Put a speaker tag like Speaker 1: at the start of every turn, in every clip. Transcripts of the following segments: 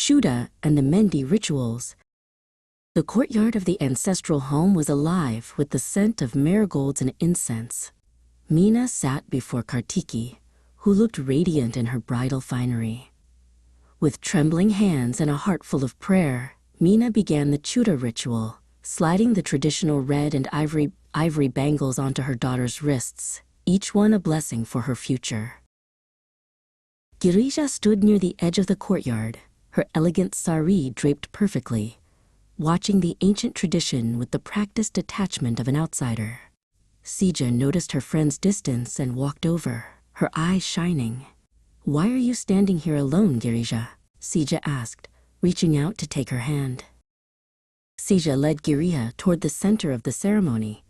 Speaker 1: Chuda and the Mendi rituals. The courtyard of the ancestral home was alive with the scent of marigolds and incense. Meena sat before Kartiki, who looked radiant in her bridal finery. With trembling hands and a heart full of prayer, Meena began the Chuda ritual, sliding the traditional red and ivory bangles onto her daughter's wrists, each one a blessing for her future. Girija stood near the edge of the courtyard, her elegant sari draped perfectly, watching the ancient tradition with the practiced detachment of an outsider. Sija noticed her friend's distance and walked over, her eyes shining. "Why are you standing here alone, Girija?" Sija asked, reaching out to take her hand. Sija led Girija toward the center of the ceremony.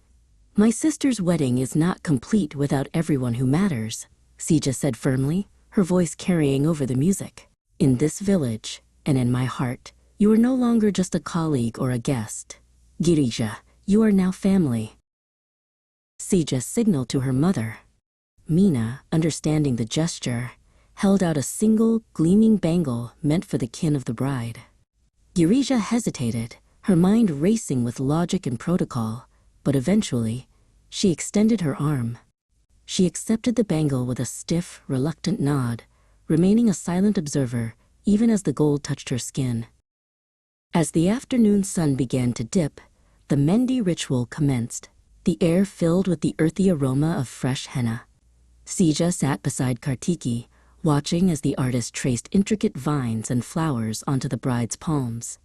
Speaker 1: "My sister's wedding is not complete without everyone who matters," Sija said firmly, her voice carrying over the music. "In this village, and in my heart, you are no longer just a colleague or a guest. Girija, you are now family." Sija signaled to her mother. Meena, understanding the gesture, held out a single, gleaming bangle meant for the kin of the bride. Girija hesitated, her mind racing with logic and protocol, but eventually, she extended her arm. She accepted the bangle with a stiff, reluctant nod, remaining a silent observer even as the gold touched her skin. As the afternoon sun began to dip, the Mendi ritual commenced, the air filled with the earthy aroma of fresh henna. Sija sat beside Kartiki, watching as the artist traced intricate vines and flowers onto the bride's palms.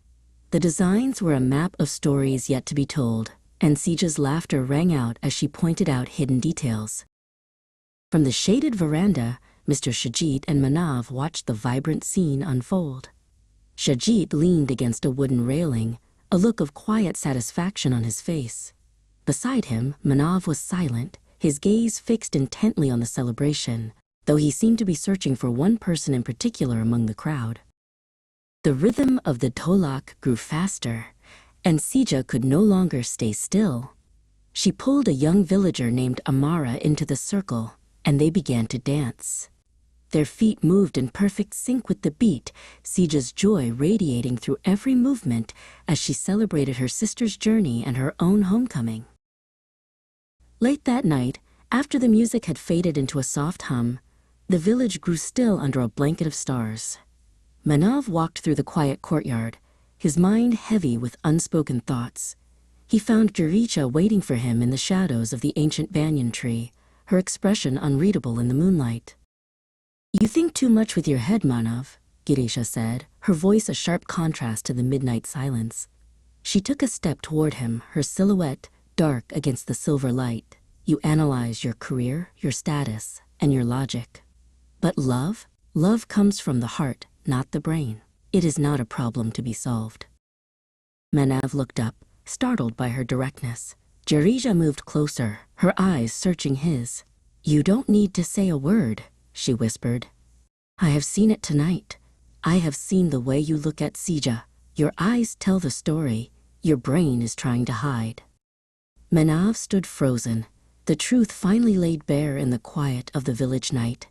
Speaker 1: The designs were a map of stories yet to be told, and Sija's laughter rang out as she pointed out hidden details. From the shaded veranda, Mr. Shajit and Manav watched the vibrant scene unfold. Shajit leaned against a wooden railing, a look of quiet satisfaction on his face. Beside him, Manav was silent, his gaze fixed intently on the celebration, though he seemed to be searching for one person in particular among the crowd. The rhythm of the tolak grew faster, and Sija could no longer stay still. She pulled a young villager named Amara into the circle, and they began to dance. Their feet moved in perfect sync with the beat, Sija's joy radiating through every movement as she celebrated her sister's journey and her own homecoming. Late that night, after the music had faded into a soft hum, the village grew still under a blanket of stars. Manav walked through the quiet courtyard, his mind heavy with unspoken thoughts. He found Girija waiting for him in the shadows of the ancient banyan tree, her expression unreadable in the moonlight. "You think too much with your head, Manav," Girija said, her voice a sharp contrast to the midnight silence. She took a step toward him, her silhouette dark against the silver light. "You analyze your career, your status, and your logic. But love? Love comes from the heart, not the brain. It is not a problem to be solved." Manav looked up, startled by her directness. Girija moved closer, her eyes searching his. "You don't need to say a word," she whispered. "I have seen it tonight. I have seen the way you look at Sija. Your eyes tell the story. Your brain is trying to hide." Manav stood frozen, the truth finally laid bare in the quiet of the village night.